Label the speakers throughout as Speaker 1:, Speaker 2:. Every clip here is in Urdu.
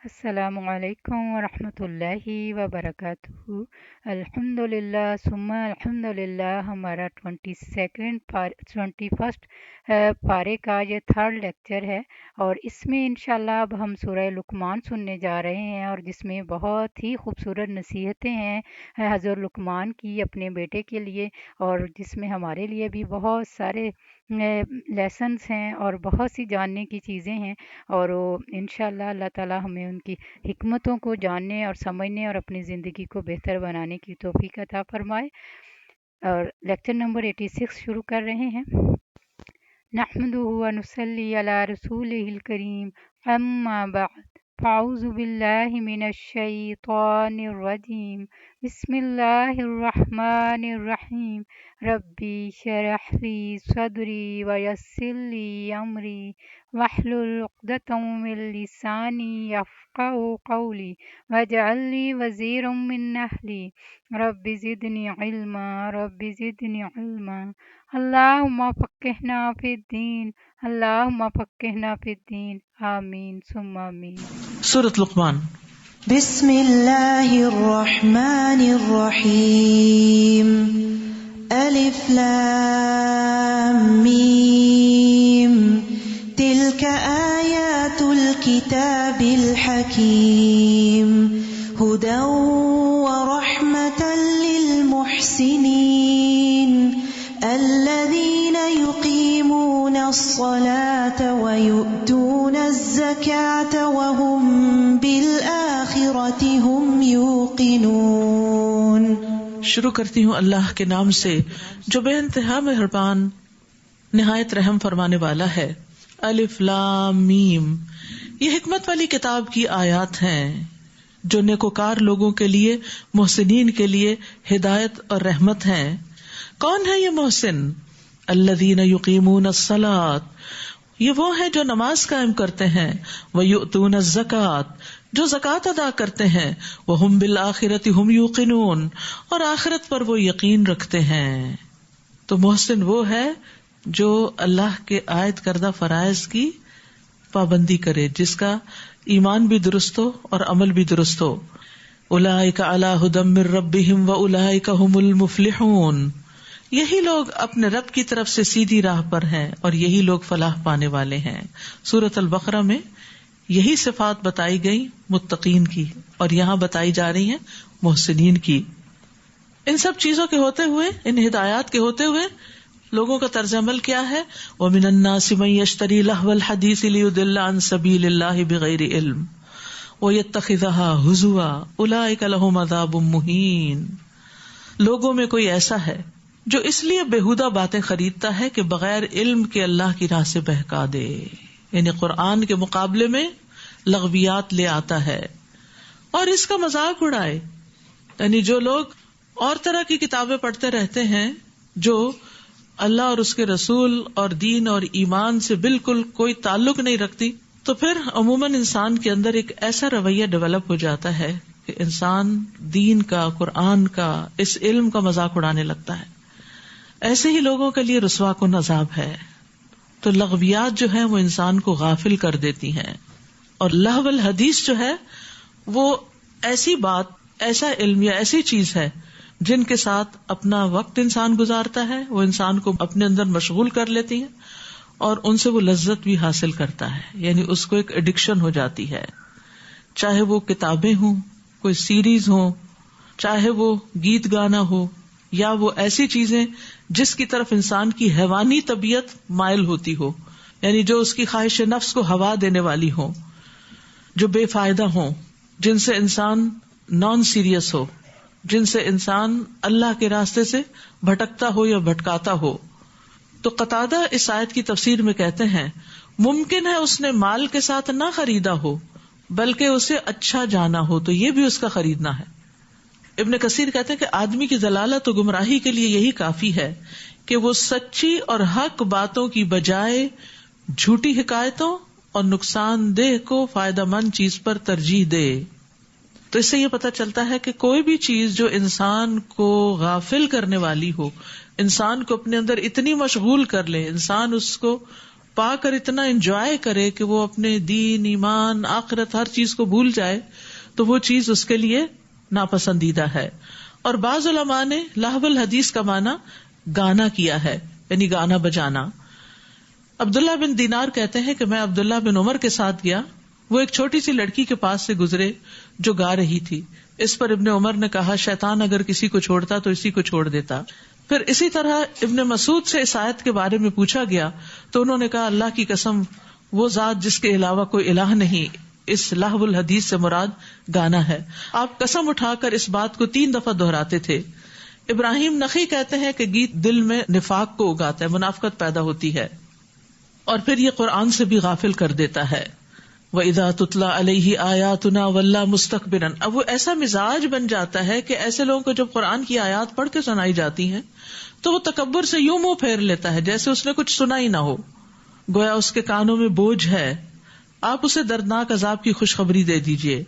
Speaker 1: السلام علیکم ورحمۃ اللہ وبرکاتہ۔ الحمد للہ ثم الحمد للہ، ہمارا 21 پارے کا یہ تھرڈ لیکچر ہے، اور اس میں انشاءاللہ اب ہم سورہ لقمان سننے جا رہے ہیں، اور جس میں بہت ہی خوبصورت نصیحتیں ہیں حضرت لقمان کی اپنے بیٹے کے لیے، اور جس میں ہمارے لیے بھی بہت سارے لیسنس ہیں اور بہت سی جاننے کی چیزیں ہیں، اور وہ انشاءاللہ اللہ تعالی ہمیں ان کی حکمتوں کو جاننے اور سمجھنے اور اپنی زندگی کو بہتر بنانے کی توفیق عطا فرمائے۔ اور لیکچر نمبر 86 شروع کر رہے ہیں۔ نحمدہ ونصلی علی رسولہ الکریم، اما بعد، فاعوذ باللہ من الشیطان الرجیم، بسم اللہ الرحمن الرحیم، ربی شرح لی صدری ویسر لی امری واحلل عقدۃ من لسانی یفقہوا قولی واجعل لی وزیرا من اہلی رب زدنی علما رب زدنی علما، اللہم فقہنا فی الدین، اللہم فقہنا فی الدین، آمین ثم آمین۔
Speaker 2: سورۃ لقمان۔
Speaker 3: بسم اللہ الرحمن الرحیم، الف لام میم، تلک آیات الکتاب الحکیم، ہدی ورحمۃ للمحسنین الذین یقیمون الصلاة ویؤتون الزکاة وهم بالآخرة هم یوقنون۔
Speaker 2: شروع کرتی ہوں اللہ کے نام سے جو بے انتہا مہربان نہایت رحم فرمانے والا ہے۔ الف لام میم، یہ حکمت والی کتاب کی آیات ہیں جو نیکوکار لوگوں کے لیے، محسنین کے لیے ہدایت اور رحمت ہیں۔ کون ہے یہ محسن؟ الذین یقیمون الصلاۃ، یہ وہ ہیں جو نماز قائم کرتے ہیں، ویؤتون الزکاۃ، جو زکوٰۃ ادا کرتے ہیں، وہم بالآخرۃ ہم یوقنون، اور آخرت پر وہ یقین رکھتے ہیں۔ تو محسن وہ ہے جو اللہ کے عائد کردہ فرائض کی پابندی کرے، جس کا ایمان بھی درست ہو اور عمل بھی درست ہو۔ اولئک علی ھدی من ربہم واولئک ھم المفلحون، یہی لوگ اپنے رب کی طرف سے سیدھی راہ پر ہیں اور یہی لوگ فلاح پانے والے ہیں۔ سورۃ البقرہ میں یہی صفات بتائی گئی متقین کی، اور یہاں بتائی جا رہی ہیں محسنین کی۔ ان سب چیزوں کے ہوتے ہوئے، ان ہدایات کے ہوتے ہوئے لوگوں کا طرز عمل کیا ہے؟ وَمِنَ النَّاسِ مَن يَشْتَرِي لَهْوَ الْحَدِيثِ لِيُضِلَّ عَن سَبِيلِ اللَّهِ بِغَيْرِ عِلْمٍ وَيَتَّخِذَهَا هُزُوًا أُولَٰئِكَ لَهُمْ عَذَابٌ مُّهِينٌ۔ لوگوں میں کوئی ایسا ہے جو اس لیے بےہودہ باتیں خریدتا ہے کہ بغیر علم کے اللہ کی راہ سے بہکا دے، یعنی قرآن کے مقابلے میں لغویات لے آتا ہے اور اس کا مذاق اڑائے۔ یعنی جو لوگ اور طرح کی کتابیں پڑھتے رہتے ہیں جو اللہ اور اس کے رسول اور دین اور ایمان سے بالکل کوئی تعلق نہیں رکھتی، تو پھر عموماً انسان کے اندر ایک ایسا رویہ ڈیولپ ہو جاتا ہے کہ انسان دین کا، قرآن کا، اس علم کا مذاق اڑانے لگتا ہے۔ ایسے ہی لوگوں کے لیے رسوا کن عذاب ہے۔ تو لغویات جو ہیں وہ انسان کو غافل کر دیتی ہیں، اور لہو الحدیث جو ہے وہ ایسی بات، ایسا علم یا ایسی چیز ہے جن کے ساتھ اپنا وقت انسان گزارتا ہے، وہ انسان کو اپنے اندر مشغول کر لیتی ہیں اور ان سے وہ لذت بھی حاصل کرتا ہے، یعنی اس کو ایک ایڈکشن ہو جاتی ہے۔ چاہے وہ کتابیں ہوں، کوئی سیریز ہوں، چاہے وہ گیت گانا ہو، یا وہ ایسی چیزیں جس کی طرف انسان کی حیوانی طبیعت مائل ہوتی ہو، یعنی جو اس کی خواہش نفس کو ہوا دینے والی ہوں، جو بے فائدہ ہوں، جن سے انسان نان سیریس ہو، جن سے انسان اللہ کے راستے سے بھٹکتا ہو یا بھٹکاتا ہو۔ تو قتادہ اس آیت کی تفسیر میں کہتے ہیں ممکن ہے اس نے مال کے ساتھ نہ خریدا ہو بلکہ اسے اچھا جانا ہو، تو یہ بھی اس کا خریدنا ہے۔ ابن کثیر کہتے ہیں کہ آدمی کی ضلالت و گمراہی کے لیے یہی کافی ہے کہ وہ سچی اور حق باتوں کی بجائے جھوٹی حکایتوں اور نقصان دہ کو فائدہ مند چیز پر ترجیح دے۔ تو اس سے یہ پتہ چلتا ہے کہ کوئی بھی چیز جو انسان کو غافل کرنے والی ہو، انسان کو اپنے اندر اتنی مشغول کر لے، انسان اس کو پا کر اتنا انجوائے کرے کہ وہ اپنے دین، ایمان، آخرت ہر چیز کو بھول جائے تو وہ چیز اس کے لیے ناپسندیدہ ہے. اور بعض علماء نے لہو الحدیث کا معنی گانا کیا ہے، یعنی گانا بجانا. عبداللہ بن دینار کہتے ہیں کہ میں عبداللہ بن عمر کے ساتھ گیا، وہ ایک چھوٹی سی لڑکی کے پاس سے گزرے جو گا رہی تھی. اس پر ابن عمر نے کہا شیطان اگر کسی کو چھوڑتا تو اسی کو چھوڑ دیتا. پھر اسی طرح ابن مسعود سے اس آیت کے بارے میں پوچھا گیا تو انہوں نے کہا اللہ کی قسم وہ ذات جس کے علاوہ کوئی الہ نہیں، اس لہو الحدیث سے مراد گانا ہے. آپ قسم اٹھا کر اس بات کو 3 دفعہ دہراتے تھے. ابراہیم نخی کہتے ہیں کہ گیت دل میں نفاق کو اگاتا ہے، منافقت پیدا ہوتی ہے اور پھر یہ قرآن سے بھی غافل کر دیتا ہے. وَإِذَا تُتْلَى عَلَيْهِ آيَاتُنَا وَلَّى مُسْتَكْبِرًا. اب وہ ایسا مزاج بن جاتا ہے کہ ایسے لوگوں کو جب قرآن کی آیات پڑھ کے سنائی جاتی ہیں تو وہ تکبر سے یوں منہ پھیر لیتا ہے جیسے اس نے کچھ سنا ہی نہ ہو، گویا اس کے کانوں میں بوجھ ہے. آپ اسے دردناک عذاب کی خوشخبری دے دیجئے.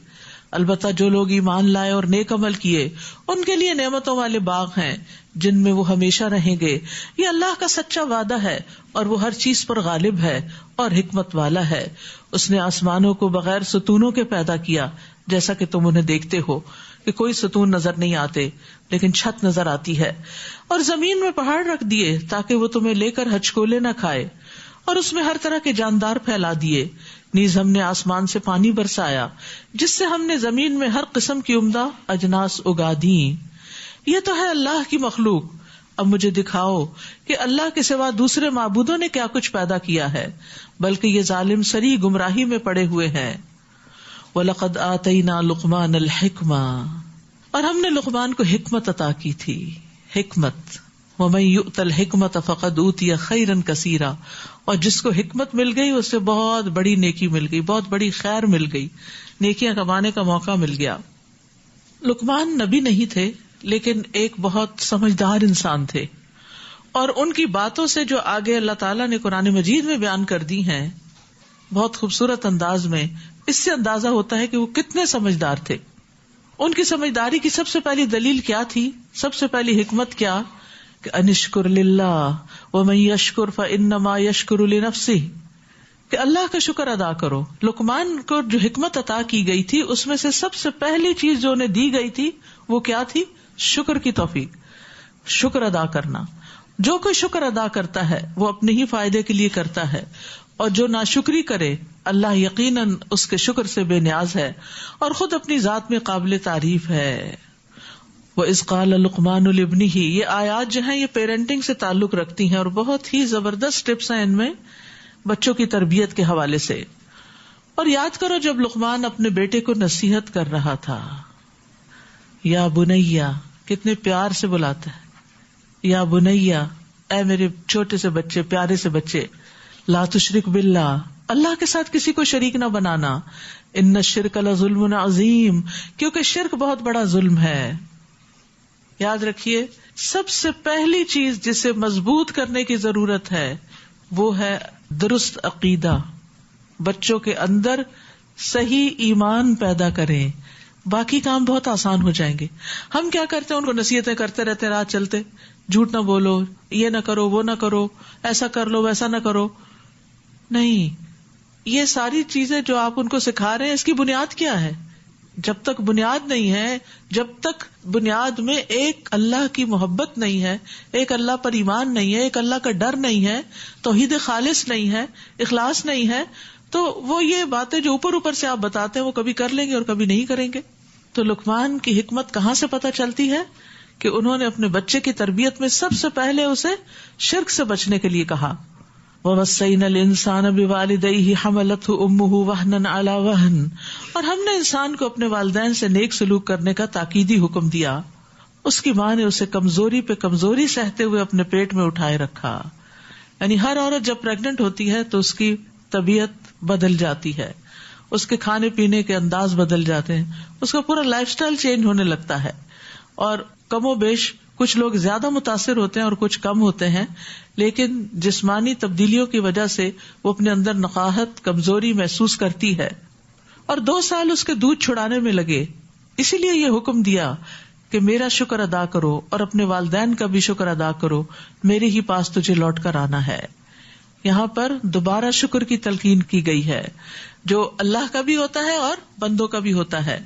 Speaker 2: البتہ جو لوگ ایمان لائے اور نیک عمل کیے ان کے لیے نعمتوں والے باغ ہیں جن میں وہ ہمیشہ رہیں گے. یہ اللہ کا سچا وعدہ ہے اور وہ ہر چیز پر غالب ہے اور حکمت والا ہے. اس نے آسمانوں کو بغیر ستونوں کے پیدا کیا جیسا کہ تم انہیں دیکھتے ہو کہ کوئی ستون نظر نہیں آتے لیکن چھت نظر آتی ہے. اور زمین میں پہاڑ رکھ دیے تاکہ وہ تمہیں لے کر ہچکولے نہ کھائے، اور اس میں ہر طرح کے جاندار پھیلا دیے. نیز ہم نے آسمان سے پانی برسایا جس سے ہم نے زمین میں ہر قسم کی عمدہ اجناس اگا دیں. یہ تو ہے اللہ کی مخلوق. اب مجھے دکھاؤ کہ اللہ کے سوا دوسرے معبودوں نے کیا کچھ پیدا کیا ہے، بلکہ یہ ظالم سری گمراہی میں پڑے ہوئے ہیں. وَلَقَدْ آتَيْنَا لُقْمَانَ الْحِكْمَةَ، اور ہم نے لقمان کو حکمت عطا کی تھی. حکمت وَمَن يُؤْتَ الْحِكْمَةَ فَقَدْ أُوتِيَ خَيْرًا كَثِيرًا، اور جس کو حکمت مل گئی اس سے بہت بڑی نیکی مل گئی، بہت بڑی خیر مل گئی، نیکیاں کمانے کا موقع مل گیا. لقمان نبی نہیں تھے لیکن ایک بہت سمجھدار انسان تھے، اور ان کی باتوں سے جو آگے اللہ تعالیٰ نے قرآن مجید میں بیان کر دی ہیں بہت خوبصورت انداز میں، اس سے اندازہ ہوتا ہے کہ وہ کتنے سمجھدار تھے. ان کی سمجھداری کی سب سے پہلی دلیل کیا تھی؟ سب سے پہلی حکمت کیا؟ کہ انشکر للہ ومن یشکر فانما یشکر لنفسہ، کہ اللہ کا شکر ادا کرو. لقمان کو جو حکمت عطا کی گئی تھی اس میں سے سب سے پہلی چیز جو انہیں دی گئی تھی وہ کیا تھی؟ شکر کی توفیق، شکر ادا کرنا. جو کوئی شکر ادا کرتا ہے وہ اپنے ہی فائدے کے لیے کرتا ہے، اور جو ناشکری کرے اللہ یقیناً اس کے شکر سے بے نیاز ہے اور خود اپنی ذات میں قابل تعریف ہے. وَإِذْ قَالَ لُقْمَانُ لِابْنِهِ، یہ آیات جو ہیں یہ پیرنٹنگ سے تعلق رکھتی ہیں اور بہت ہی زبردست ٹپس ہیں ان میں بچوں کی تربیت کے حوالے سے. اور یاد کرو جب لقمان اپنے بیٹے کو نصیحت کر رہا تھا، یا بنیا، کتنے پیار سے بلاتا ہے، یا بنیا، اے میرے چھوٹے سے بچے، پیارے سے بچے، لا تشرک باللہ، اللہ کے ساتھ کسی کو شریک نہ بنانا، ان الشرک لظلم عظیم، کیونکہ شرک بہت بڑا ظلم ہے. یاد رکھیے سب سے پہلی چیز جسے مضبوط کرنے کی ضرورت ہے وہ ہے درست عقیدہ. بچوں کے اندر صحیح ایمان پیدا کریں، باقی کام بہت آسان ہو جائیں گے. ہم کیا کرتے ہیں؟ ان کو نصیحتیں کرتے رہتے رات چلتے، جھوٹ نہ بولو، یہ نہ کرو، وہ نہ کرو، ایسا کر لو، ویسا نہ کرو. نہیں، یہ ساری چیزیں جو آپ ان کو سکھا رہے ہیں اس کی بنیاد کیا ہے؟ جب تک بنیاد نہیں ہے، جب تک بنیاد میں ایک اللہ کی محبت نہیں ہے، ایک اللہ پر ایمان نہیں ہے، ایک اللہ کا ڈر نہیں ہے، توحید خالص نہیں ہے، اخلاص نہیں ہے، تو وہ یہ باتیں جو اوپر اوپر سے آپ بتاتے ہیں وہ کبھی کر لیں گے اور کبھی نہیں کریں گے. تو لقمان کی حکمت کہاں سے پتہ چلتی ہے؟ کہ انہوں نے اپنے بچے کی تربیت میں سب سے پہلے اسے شرک سے بچنے کے لیے کہا. وَوَصَّيْنَا الْإِنسَانَ بِوَالِدَيْهِ حَمَلَتْهُ أُمُّهُ وَهْنًا عَلَى وَهْنٍ، اور ہم نے انسان کو اپنے والدین سے نیک سلوک کرنے کا تاکیدی حکم دیا. اس کی ماں نے اسے کمزوری پہ کمزوری سہتے ہوئے اپنے پیٹ میں اٹھائے رکھا. یعنی ہر عورت جب پریگننٹ ہوتی ہے تو اس کی طبیعت بدل جاتی ہے، اس کے کھانے پینے کے انداز بدل جاتے ہیں، اس کا پورا لائف سٹائل چینج ہونے لگتا ہے. اور کم و بیش کچھ لوگ زیادہ متاثر ہوتے ہیں اور کچھ کم ہوتے ہیں، لیکن جسمانی تبدیلیوں کی وجہ سے وہ اپنے اندر نقاہت، کمزوری محسوس کرتی ہے. اور 2 سال اس کے دودھ چھڑانے میں لگے، اسی لیے یہ حکم دیا کہ میرا شکر ادا کرو اور اپنے والدین کا بھی شکر ادا کرو، میرے ہی پاس تجھے لوٹ کر آنا ہے. یہاں پر دوبارہ شکر کی تلقین کی گئی ہے، جو اللہ کا بھی ہوتا ہے اور بندوں کا بھی ہوتا ہے.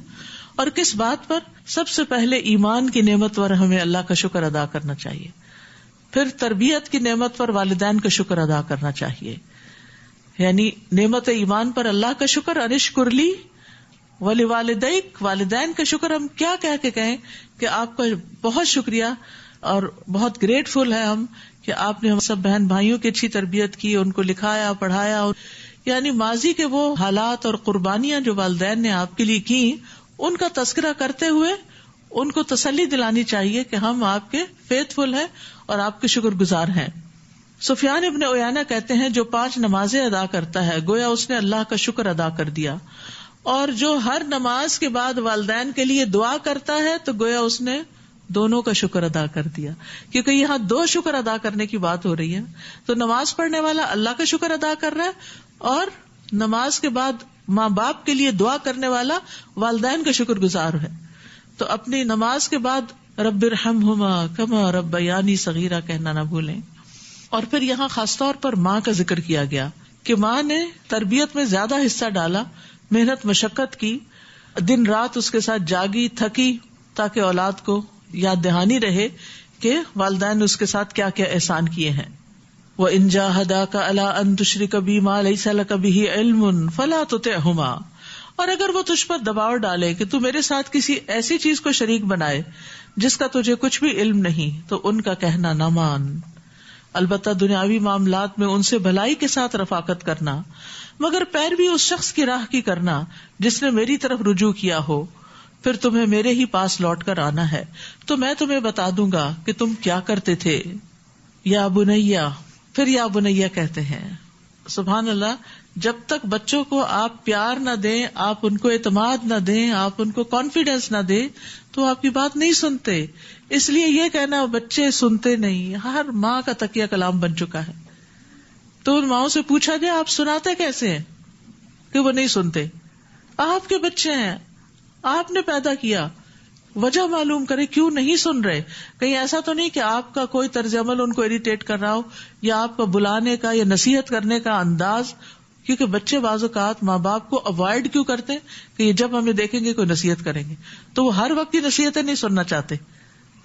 Speaker 2: اور کس بات پر؟ سب سے پہلے ایمان کی نعمت پر ہمیں اللہ کا شکر ادا کرنا چاہیے، پھر تربیت کی نعمت پر والدین کا شکر ادا کرنا چاہیے. یعنی نعمت ایمان پر اللہ کا شکر، انشکر لی ولوالدیک، والدین کا شکر ہم کیا کہہ کے کہیں کہ آپ کا بہت شکریہ اور بہت گریٹفل ہے ہم کہ آپ نے ہم سب بہن بھائیوں کی اچھی تربیت کی، ان کو لکھایا پڑھایا. اور یعنی ماضی کے وہ حالات اور قربانیاں جو والدین نے آپ کے لیے کی، ان کا تذکرہ کرتے ہوئے ان کو تسلی دلانی چاہیے کہ ہم آپ کے فیتھفل ہیں اور آپ کے شکر گزار ہیں. سفیان ابن عیینہ کہتے ہیں جو 5 نمازیں ادا کرتا ہے گویا اس نے اللہ کا شکر ادا کر دیا، اور جو ہر نماز کے بعد والدین کے لیے دعا کرتا ہے تو گویا اس نے دونوں کا شکر ادا کر دیا. کیونکہ یہاں 2 شکر ادا کرنے کی بات ہو رہی ہے. تو نماز پڑھنے والا اللہ کا شکر ادا کر رہا ہے، اور نماز کے بعد ماں باپ کے لیے دعا کرنے والا والدین کا شکر گزار ہے. تو اپنی نماز کے بعد رب ارحمہما کما ربیانی صغیرہ کہنا نہ بھولیں. اور پھر یہاں خاص طور پر ماں کا ذکر کیا گیا کہ ماں نے تربیت میں زیادہ حصہ ڈالا، محنت مشقت کی، دن رات اس کے ساتھ جاگی تھکی، تاکہ اولاد کو یاد دہانی رہے کہ والدین نے اس کے ساتھ کیا کیا احسان کیے ہیں. وَإِن جَاهَدَاكَ عَلَىٰ أَن تُشْرِكَ بِي مَا لَيْسَ لَكَ بِهِ عِلْمٌ فَلَا تُطِعْهُمَا، اور اگر وہ تجھ پر دباؤ ڈالے کہ تو میرے ساتھ کسی ایسی چیز کو شریک بنائے جس کا تجھے کچھ بھی علم نہیں، تو ان کا کہنا نہ مان. البتہ دنیاوی معاملات میں ان سے بھلائی کے ساتھ رفاقت کرنا، مگر پیروی اس شخص کی راہ کی کرنا جس نے میری طرف رجوع کیا ہو، پھر تمہیں میرے ہی پاس لوٹ کر آنا ہے تو میں تمہیں بتا دوں گا کہ تم کیا کرتے تھے. یا بنیا، پھر یا بنیا کہتے ہیں. سبحان اللہ، جب تک بچوں کو آپ پیار نہ دیں، آپ ان کو اعتماد نہ دیں، آپ ان کو کانفیڈینس نہ دیں تو آپ کی بات نہیں سنتے. اس لیے یہ کہنا بچے سنتے نہیں ہر ماں کا تکیہ کلام بن چکا ہے. تو ان ماؤں سے پوچھا جائے آپ سناتے کیسے ہیں کہ وہ نہیں سنتے. آپ کے بچے ہیں، آپ نے پیدا کیا، وجہ معلوم کرے کیوں نہیں سن رہے. کہیں ایسا تو نہیں کہ آپ کا کوئی طرز عمل ان کو اریٹیٹ کر رہا ہو، یا آپ کا بلانے کا یا نصیحت کرنے کا انداز. کیونکہ بچے بعض اوقات ماں باپ کو اوائڈ کیوں کرتے ہیں کہ یہ جب ہمیں دیکھیں گے کوئی نصیحت کریں گے تو وہ ہر وقت کی نصیحتیں نہیں سننا چاہتے،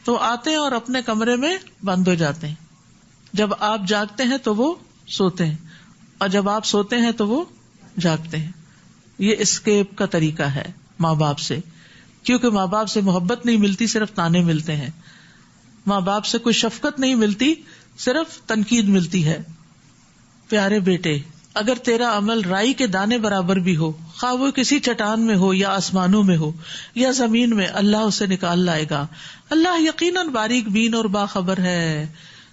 Speaker 2: تو آتے ہیں اور اپنے کمرے میں بند ہو جاتے ہیں. جب آپ جاگتے ہیں تو وہ سوتے ہیں، اور جب آپ سوتے ہیں تو وہ جاگتے ہیں. یہ اسکیپ کا طریقہ ہے ماں باپ سے، کیونکہ ماں باپ سے محبت نہیں ملتی، صرف تانے ملتے ہیں. ماں باپ سے کوئی شفقت نہیں ملتی، صرف تنقید ملتی ہے. پیارے بیٹے، اگر تیرا عمل رائی کے دانے برابر بھی ہو، خواہ وہ کسی چٹان میں ہو یا آسمانوں میں ہو یا زمین میں، اللہ اسے نکال لائے گا. اللہ یقیناً باریک بین اور باخبر ہے.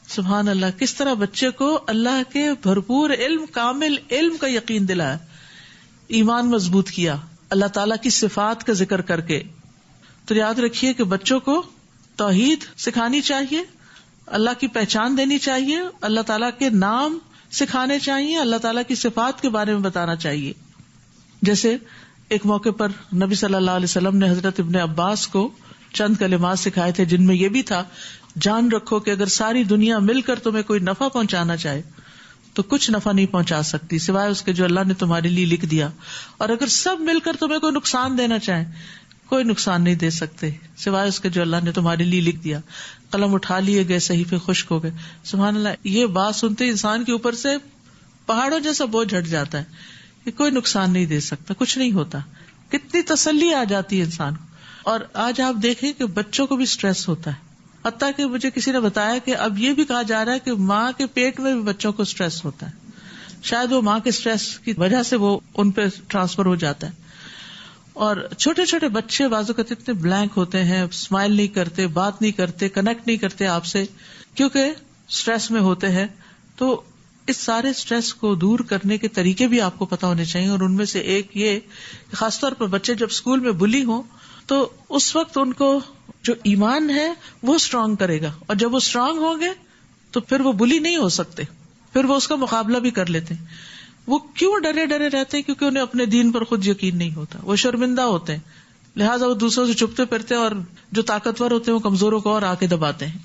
Speaker 2: سبحان اللہ، کس طرح بچے کو اللہ کے بھرپور علم، کامل علم کا یقین دلایا، ایمان مضبوط کیا اللہ تعالیٰ کی صفات کا ذکر کر کے. تو یاد رکھیے کہ بچوں کو توحید سکھانی چاہیے، اللہ کی پہچان دینی چاہیے، اللہ تعالیٰ کے نام سکھانے چاہیے، اللہ تعالیٰ کی صفات کے بارے میں بتانا چاہیے. جیسے ایک موقع پر نبی صلی اللہ علیہ وسلم نے حضرت ابن عباس کو چند کلمات سکھائے تھے، جن میں یہ بھی تھا، جان رکھو کہ اگر ساری دنیا مل کر تمہیں کوئی نفع پہنچانا چاہے تو کچھ نفع نہیں پہنچا سکتی سوائے اس کے جو اللہ نے تمہارے لیے لکھ دیا، اور اگر سب مل کر تمہیں کوئی نقصان دینا چاہے کوئی نقصان نہیں دے سکتے سوائے اس کے جو اللہ نے تمہارے لیے لکھ دیا. قلم اٹھا لیے گئے، صحیفے خشک ہو گئے. سبحان اللہ، یہ بات سنتے انسان کے اوپر سے پہاڑوں جیسا بوجھ ہٹ جاتا ہے کہ کوئی نقصان نہیں دے سکتا، کچھ نہیں ہوتا. کتنی تسلی آ جاتی ہے انسان کو. اور آج آپ دیکھیں کہ بچوں کو بھی سٹریس ہوتا ہے، حتیٰ کہ مجھے کسی نے بتایا کہ اب یہ بھی کہا جا رہا ہے کہ ماں کے پیٹ میں بھی بچوں کو سٹریس ہوتا ہے. شاید وہ ماں کے سٹریس کی وجہ سے وہ ان پہ ٹرانسفر ہو جاتا ہے. اور چھوٹے چھوٹے بچے بعض اوقات اتنے بلینک ہوتے ہیں، اسمائل نہیں کرتے، بات نہیں کرتے، کنیکٹ نہیں کرتے آپ سے، کیونکہ سٹریس میں ہوتے ہیں. تو اس سارے سٹریس کو دور کرنے کے طریقے بھی آپ کو پتا ہونے چاہیے، اور ان میں سے ایک یہ خاص طور پر بچے جب اسکول میں بلی ہوں تو اس وقت ان کو جو ایمان ہے وہ اسٹرانگ کرے گا، اور جب وہ اسٹرانگ ہوں گے تو پھر وہ بلی نہیں ہو سکتے، پھر وہ اس کا مقابلہ بھی کر لیتے ہیں. وہ کیوں ڈرے ڈرے رہتے ہیں؟ کیونکہ انہیں اپنے دین پر خود یقین نہیں ہوتا، وہ شرمندہ ہوتے ہیں، لہٰذا وہ دوسروں سے چھپتے پھرتے ہیں، اور جو طاقتور ہوتے ہیں وہ کمزوروں کو اور آ کے دباتے ہیں.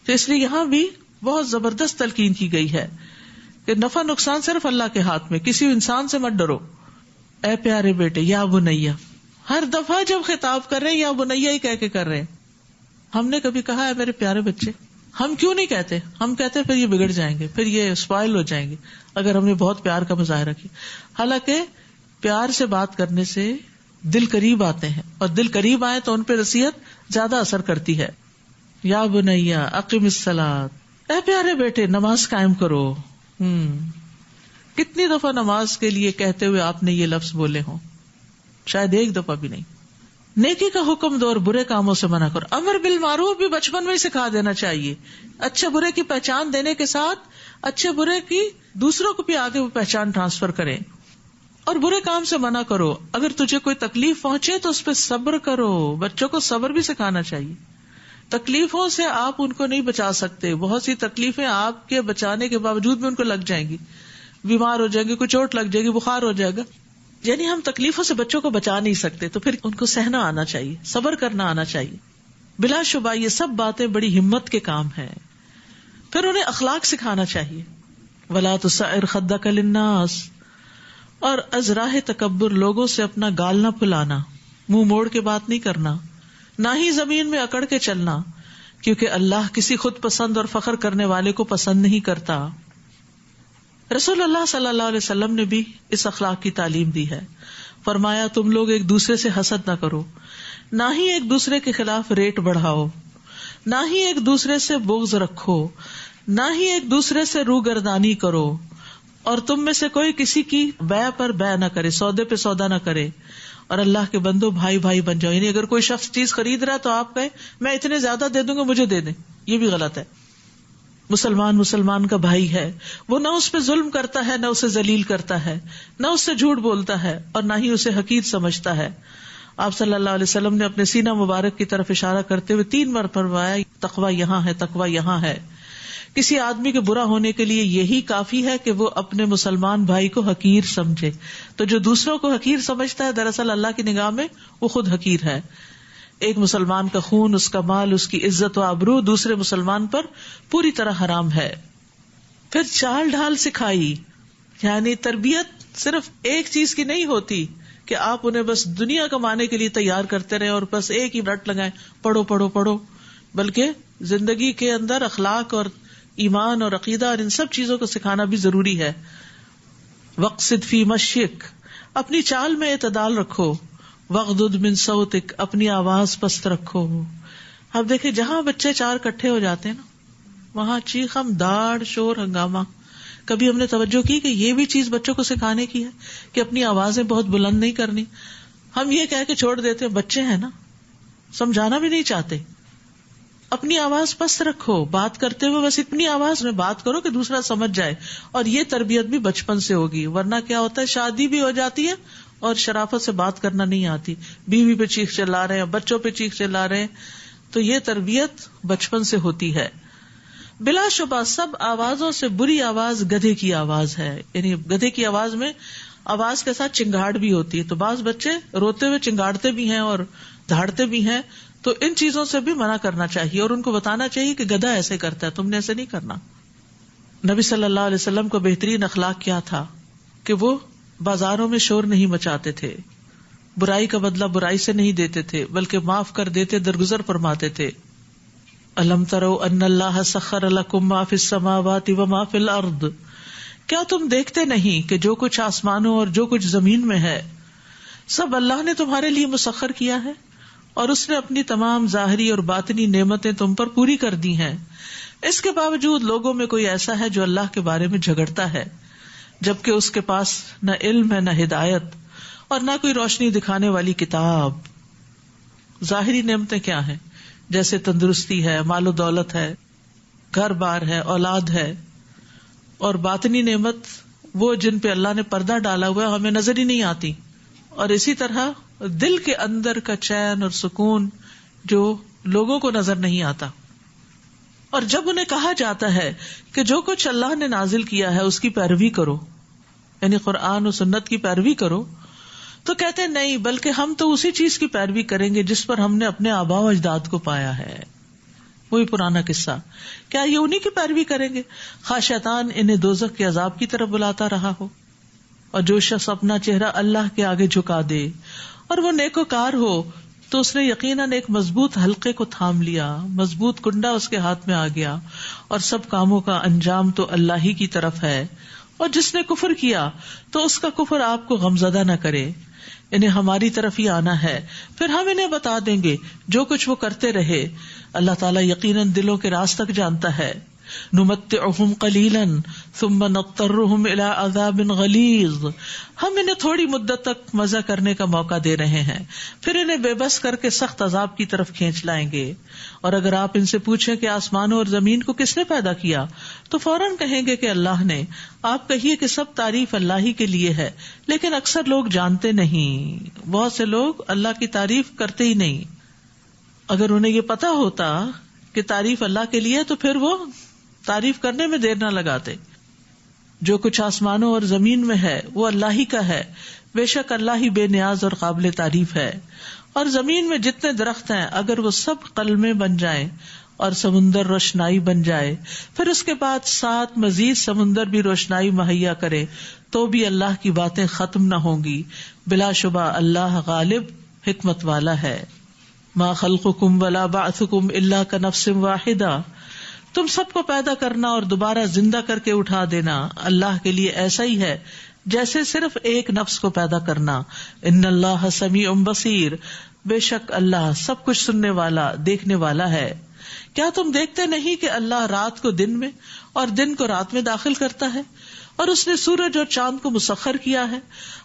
Speaker 2: تو اس لیے یہاں بھی بہت زبردست تلقین کی گئی ہے کہ نفع نقصان صرف اللہ کے ہاتھ میں، کسی انسان سے مت ڈرو. اے پیارے بیٹے، یا بنیا، ہر دفعہ جب خطاب کر رہے ہیں یا بنیا ہی کہہ کے کر رہے ہیں. ہم نے کبھی کہا ہے میرے پیارے بچے؟ ہم کیوں نہیں کہتے؟ ہم کہتے پھر یہ بگڑ جائیں گے، پھر یہ اسپائل ہو جائیں گے اگر ہم نے بہت پیار کا مظاہرہ کیا. حالانکہ پیار سے بات کرنے سے دل قریب آتے ہیں، اور دل قریب آئے تو ان پہ نصیحت زیادہ اثر کرتی ہے. یا بنیا اقم الصلاۃ، اے پیارے بیٹے نماز قائم کرو. کتنی دفعہ نماز کے لیے کہتے ہوئے آپ نے یہ لفظ بولے ہوں؟ شاید ایک دفعہ بھی نہیں. نیکی کا حکم دو اور برے کاموں سے منع کرو. امر بالمعروف بھی بچپن میں ہی سکھا دینا چاہیے. اچھے برے کی پہچان دینے کے ساتھ اچھے برے کی دوسروں کو بھی آگے وہ پہچان ٹرانسفر کریں. اور برے کام سے منع کرو. اگر تجھے کوئی تکلیف پہنچے تو اس پہ صبر کرو. بچوں کو صبر بھی سکھانا چاہیے. تکلیفوں سے آپ ان کو نہیں بچا سکتے. بہت سی تکلیفیں آپ کے بچانے کے باوجود بھی ان کو لگ جائیں گی. بیمار ہو جائیں گے، کوئی چوٹ لگ جائے گی، بخار ہو جائے گا. یعنی ہم تکلیفوں سے بچوں کو بچا نہیں سکتے، تو پھر ان کو سہنا آنا چاہیے، صبر کرنا آنا چاہیے. بلا شبہ یہ سب باتیں بڑی ہمت کے کام ہیں. پھر انہیں اخلاق سکھانا چاہیے. ولا تصعر خدک للناس، اور از راہ تکبر لوگوں سے اپنا گال نہ پھلانا، منہ موڑ کے بات نہیں کرنا، نہ ہی زمین میں اکڑ کے چلنا، کیونکہ اللہ کسی خود پسند اور فخر کرنے والے کو پسند نہیں کرتا. رسول اللہ صلی اللہ علیہ وسلم نے بھی اس اخلاق کی تعلیم دی ہے. فرمایا تم لوگ ایک دوسرے سے حسد نہ کرو، نہ ہی ایک دوسرے کے خلاف ریٹ بڑھاؤ، نہ ہی ایک دوسرے سے بغض رکھو، نہ ہی ایک دوسرے سے روگردانی کرو، اور تم میں سے کوئی کسی کی بیع پر بیع نہ کرے، سودے پہ سودا نہ کرے. اور اللہ کے بندو بھائی بھائی بن جاؤ. یعنی اگر کوئی شخص چیز خرید رہا ہے تو آپ کہیں میں اتنے زیادہ دے دوں گا، مجھے دے دیں. یہ بھی غلط ہے. مسلمان کا بھائی ہے، وہ نہ اس پہ ظلم کرتا ہے، نہ اسے ذلیل کرتا ہے، نہ اس سے جھوٹ بولتا ہے، اور نہ ہی اسے حقیر سمجھتا ہے. آپ صلی اللہ علیہ وسلم نے اپنے سینہ مبارک کی طرف اشارہ کرتے ہوئے 3 بار فرمایا تقوی یہاں ہے، تقوی یہاں ہے. کسی آدمی کے برا ہونے کے لیے یہی کافی ہے کہ وہ اپنے مسلمان بھائی کو حقیر سمجھے. تو جو دوسروں کو حقیر سمجھتا ہے دراصل اللہ کی نگاہ میں وہ خود حقیر ہے. ایک مسلمان کا خون، اس کا مال، اس کی عزت و آبرو دوسرے مسلمان پر پوری طرح حرام ہے. پھر چال ڈھال سکھائی. یعنی تربیت صرف ایک چیز کی نہیں ہوتی کہ آپ انہیں بس دنیا کمانے کے لیے تیار کرتے رہے اور بس ایک ہی رٹ لگائیں پڑھو پڑھو پڑھو، بلکہ زندگی کے اندر اخلاق اور ایمان اور عقیدہ اور ان سب چیزوں کو سکھانا بھی ضروری ہے. وقصد فی مشیک، اپنی چال میں اعتدال رکھو. وغضض من صوتک، اپنی آواز پست رکھو. اب دیکھیں جہاں بچے 4 اکٹھے ہو جاتے ہیں نا، وہاں چیخم داڑ شور ہنگامہ. کبھی ہم نے توجہ کی کہ یہ بھی چیز بچوں کو سکھانے کی ہے کہ اپنی آوازیں بہت بلند نہیں کرنی. ہم یہ کہہ کے چھوڑ دیتے ہیں، بچے ہیں نا، سمجھانا بھی نہیں چاہتے. اپنی آواز پست رکھو. بات کرتے ہوئے بس اتنی آواز میں بات کرو کہ دوسرا سمجھ جائے. اور یہ تربیت بھی بچپن سے ہوگی، ورنہ کیا ہوتا ہے شادی بھی ہو جاتی ہے اور شرافت سے بات کرنا نہیں آتی. بیوی پہ چیخ چلا رہے ہیں، بچوں پہ چیخ چلا رہے ہیں. تو یہ تربیت بچپن سے ہوتی ہے. بلا شبہ سب آوازوں سے بری آواز گدھے کی آواز ہے. یعنی گدھے کی آواز میں آواز کے ساتھ چنگاڑ بھی ہوتی ہے. تو بعض بچے روتے ہوئے چنگاڑتے بھی ہیں اور دھاڑتے بھی ہیں. تو ان چیزوں سے بھی منع کرنا چاہیے اور ان کو بتانا چاہیے کہ گدھا ایسے کرتا ہے، تم نے ایسے نہیں کرنا. نبی صلی اللہ علیہ وسلم کو بہترین اخلاق کیا تھا کہ وہ بازاروں میں شور نہیں مچاتے تھے، برائی کا بدلہ برائی سے نہیں دیتے تھے، بلکہ معاف کر دیتے، درگزر فرماتے تھے. الم تروا ان اللہ سخر لکم ما فی السماوات وما فی الارض، کیا تم دیکھتے نہیں کہ جو کچھ آسمانوں اور جو کچھ زمین میں ہے سب اللہ نے تمہارے لیے مسخر کیا ہے، اور اس نے اپنی تمام ظاہری اور باطنی نعمتیں تم پر پوری کر دی ہیں. اس کے باوجود لوگوں میں کوئی ایسا ہے جو اللہ کے بارے میں جھگڑتا ہے، جبکہ اس کے پاس نہ علم ہے، نہ ہدایت، اور نہ کوئی روشنی دکھانے والی کتاب. ظاہری نعمتیں کیا ہیں؟ جیسے تندرستی ہے، مال و دولت ہے، گھر بار ہے، اولاد ہے. اور باطنی نعمت وہ جن پہ اللہ نے پردہ ڈالا ہوا ہے، ہمیں نظر ہی نہیں آتی. اور اسی طرح دل کے اندر کا چین اور سکون جو لوگوں کو نظر نہیں آتا. اور جب انہیں کہا جاتا ہے کہ جو کچھ اللہ نے نازل کیا ہے اس کی پیروی کرو، یعنی قرآن و سنت کی پیروی کرو، تو کہتے ہیں نہیں، بلکہ ہم تو اسی چیز کی پیروی کریں گے جس پر ہم نے اپنے آباء و اجداد کو پایا ہے. وہی پرانا قصہ. کیا یہ انہی کی پیروی کریں گے خواہ شیطان انہیں دوزخ کے عذاب کی طرف بلاتا رہا ہو؟ اور جو شخص اپنا چہرہ اللہ کے آگے جھکا دے اور وہ نیکوکار ہو تو اس نے یقیناً ایک مضبوط حلقے کو تھام لیا، مضبوط کنڈا اس کے ہاتھ میں آ گیا، اور سب کاموں کا انجام تو اللہ ہی کی طرف ہے. اور جس نے کفر کیا تو اس کا کفر آپ کو غمزدہ نہ کرے، انہیں ہماری طرف ہی آنا ہے، پھر ہم انہیں بتا دیں گے جو کچھ وہ کرتے رہے. اللہ تعالیٰ یقیناً دلوں کے راز تک جانتا ہے. نمتعہم قلیلا ثم نضطرہم الی عذاب غلیظ، ہم انہیں تھوڑی مدت تک مزہ کرنے کا موقع دے رہے ہیں، پھر انہیں بے بس کر کے سخت عذاب کی طرف کھینچ لائیں گے. اور اگر آپ ان سے پوچھیں کہ آسمانوں اور زمین کو کس نے پیدا کیا تو فوراً کہیں گے کہ اللہ نے. آپ کہیے کہ سب تعریف اللہ ہی کے لیے ہے، لیکن اکثر لوگ جانتے نہیں. بہت سے لوگ اللہ کی تعریف کرتے ہی نہیں. اگر انہیں یہ پتا ہوتا کہ تعریف اللہ کے لیے تو پھر وہ تعریف کرنے میں دیر نہ لگاتے. جو کچھ آسمانوں اور زمین میں ہے وہ اللہ ہی کا ہے، بے شک اللہ ہی بے نیاز اور قابل تعریف ہے. اور زمین میں جتنے درخت ہیں اگر وہ سب قلمیں بن جائیں اور سمندر روشنائی بن جائے، پھر اس کے بعد 7 مزید سمندر بھی روشنائی مہیا کرے، تو بھی اللہ کی باتیں ختم نہ ہوں گی. بلا شبہ اللہ غالب حکمت والا ہے. ما خلقکم ولا بعثکم الا کنفس واحدہ، تم سب کو پیدا کرنا اور دوبارہ زندہ کر کے اٹھا دینا اللہ کے لیے ایسا ہی ہے جیسے صرف ایک نفس کو پیدا کرنا. ان اللہ سمیع بصیر، بے شک اللہ سب کچھ سننے والا دیکھنے والا ہے. کیا تم دیکھتے نہیں کہ اللہ رات کو دن میں اور دن کو رات میں داخل کرتا ہے، اور اس نے سورج اور چاند کو مسخر کیا ہے،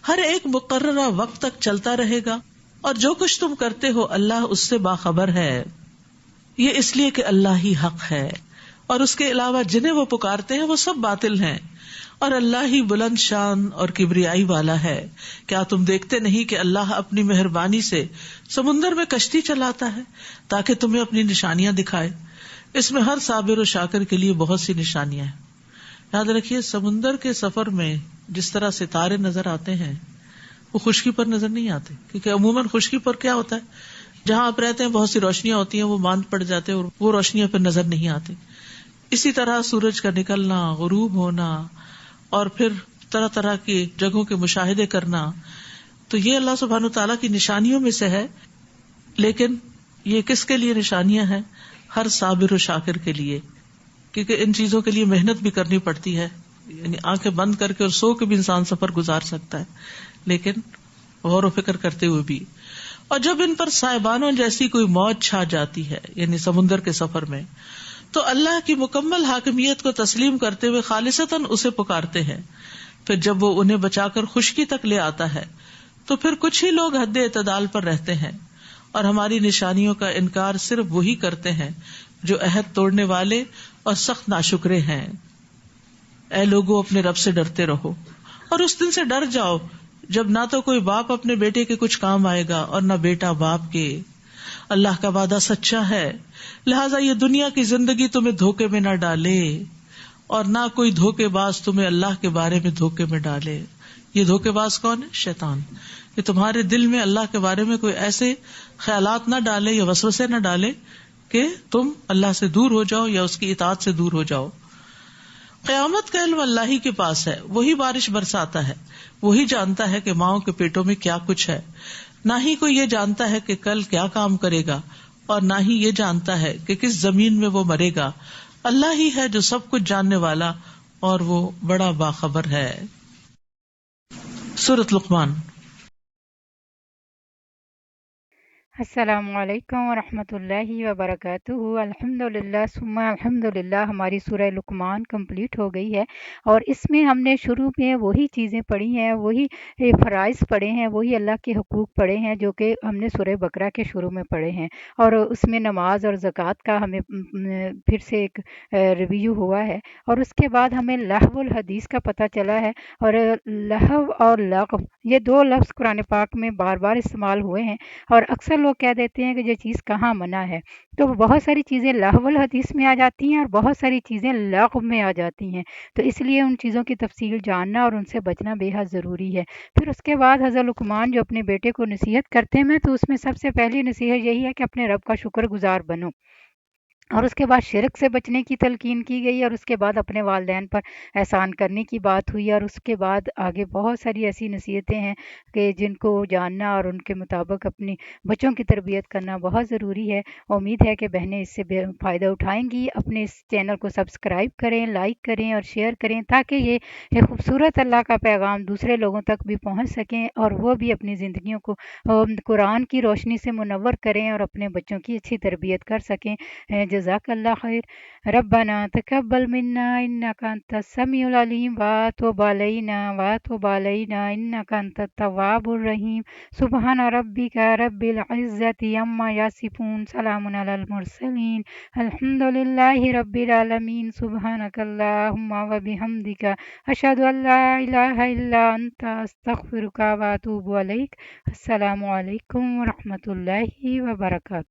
Speaker 2: ہر ایک مقررہ وقت تک چلتا رہے گا، اور جو کچھ تم کرتے ہو اللہ اس سے باخبر ہے. یہ اس لیے کہ اللہ ہی حق ہے اور اس کے علاوہ جنہیں وہ پکارتے ہیں وہ سب باطل ہیں، اور اللہ ہی بلند شان اور کبریائی والا ہے. کیا تم دیکھتے نہیں کہ اللہ اپنی مہربانی سے سمندر میں کشتی چلاتا ہے تاکہ تمہیں اپنی نشانیاں دکھائے. اس میں ہر صابر و شاکر کے لیے بہت سی نشانیاں ہیں. یاد رکھیے سمندر کے سفر میں جس طرح ستارے نظر آتے ہیں وہ خشکی پر نظر نہیں آتے، کیونکہ عموماً خشکی پر کیا ہوتا ہے، جہاں آپ رہتے ہیں بہت سی روشنیاں ہوتی ہیں، وہ باندھ پڑ جاتے ہیں اور وہ روشنیاں پھر نظر نہیں آتی. اسی طرح سورج کا نکلنا، غروب ہونا، اور پھر طرح طرح کی جگہوں کے مشاہدے کرنا، تو یہ اللہ سبحانہ وتعالیٰ کی نشانیوں میں سے ہے. لیکن یہ کس کے لیے نشانیاں ہیں؟ ہر صابر و شاکر کے لیے، کیونکہ ان چیزوں کے لیے محنت بھی کرنی پڑتی ہے. یعنی آنکھیں بند کر کے اور سو کے بھی انسان سفر گزار سکتا ہے، لیکن غور و فکر کرتے ہوئے بھی. اور جب ان پر سائبانوں جیسی کوئی موت چھا جاتی ہے، یعنی سمندر کے سفر میں، تو اللہ کی مکمل حاکمیت کو تسلیم کرتے ہوئے خالصتاً اسے پکارتے ہیں. پھر جب وہ انہیں بچا کر خشکی تک لے آتا ہے تو پھر کچھ ہی لوگ حد اعتدال پر رہتے ہیں، اور ہماری نشانیوں کا انکار صرف وہی کرتے ہیں جو عہد توڑنے والے اور سخت ناشکرے ہیں. اے لوگو اپنے رب سے ڈرتے رہو، اور اس دن سے ڈر جاؤ جب نہ تو کوئی باپ اپنے بیٹے کے کچھ کام آئے گا اور نہ بیٹا باپ کے. اللہ کا وعدہ سچا ہے، لہٰذا یہ دنیا کی زندگی تمہیں دھوکے میں نہ ڈالے، اور نہ کوئی دھوکے باز تمہیں اللہ کے بارے میں دھوکے میں ڈالے. یہ دھوکے باز کون ہے؟ شیطان. کہ تمہارے دل میں اللہ کے بارے میں کوئی ایسے خیالات نہ ڈالے یا وسوسے نہ ڈالے کہ تم اللہ سے دور ہو جاؤ یا اس کی اطاعت سے دور ہو جاؤ. قیامت کا علم اللہ ہی کے پاس ہے، وہی بارش برساتا ہے، وہی جانتا ہے کہ ماؤں کے پیٹوں میں کیا کچھ ہے. نہ ہی کوئی یہ جانتا ہے کہ کل کیا کام کرے گا، اور نہ ہی یہ جانتا ہے کہ کس زمین میں وہ مرے گا. اللہ ہی ہے جو سب کچھ جاننے والا اور وہ بڑا باخبر ہے. سورۃ لقمان.
Speaker 1: السلام علیکم ورحمۃ اللہ وبرکاتہ. الحمد للہ ثم الحمد للہ. ہماری سورہ لقمان کمپلیٹ ہو گئی ہے، اور اس میں ہم نے شروع میں وہی چیزیں پڑھی ہیں، وہی فرائض پڑھے ہیں، وہی اللہ کے حقوق پڑھے ہیں جو کہ ہم نے سورہ بقرہ کے شروع میں پڑھے ہیں. اور اس میں نماز اور زکوٰۃ کا ہمیں پھر سے ایک ریویو ہوا ہے. اور اس کے بعد ہمیں لہو الحدیث کا پتہ چلا ہے. اور لہو اور لغو یہ دو لفظ قرآن پاک میں بار بار استعمال ہوئے ہیں، اور اکثر لوگ کہہ دیتے ہیں کہ یہ چیز کہاں منع ہے. تو بہت ساری چیزیں لہو الحدیث میں آ جاتی ہیں اور بہت ساری چیزیں لغو میں آ جاتی ہیں. تو اس لیے ان چیزوں کی تفصیل جاننا اور ان سے بچنا بے حد ضروری ہے. پھر اس کے بعد حضرت لقمان جو اپنے بیٹے کو نصیحت کرتے ہیں، تو اس میں سب سے پہلی نصیحت یہی ہے کہ اپنے رب کا شکر گزار بنو. اور اس کے بعد شرک سے بچنے کی تلقین کی گئی، اور اس کے بعد اپنے والدین پر احسان کرنے کی بات ہوئی، اور اس کے بعد آگے بہت ساری ایسی نصیحتیں ہیں کہ جن کو جاننا اور ان کے مطابق اپنی بچوں کی تربیت کرنا بہت ضروری ہے۔ امید ہے کہ بہنیں اس سے فائدہ اٹھائیں گی۔ اپنے اس چینل کو سبسکرائب کریں، لائک کریں اور شیئر کریں، تاکہ یہ خوبصورت اللہ کا پیغام دوسرے لوگوں تک بھی پہنچ سکیں اور وہ بھی اپنی زندگیوں کو قرآن کی روشنی سے منور کریں اور اپنے بچوں کی اچھی تربیت کر سکیں۔ جزاک اللہ خیر۔ ربنا تقبل منا انک انت السمیع العلیم وتب علینا انک انت التواب الرحیم۔ سبحان ربک رب العزت عما یصفون، سلام علی المرسلین، الحمد للہ رب العالمین۔ سبحانک اللہم وبحمدک، اشہد ان لا الہ الا انت، استغفرک واتوب الیک۔ السلام علیکم ورحمۃ اللہ وبرکاتہ۔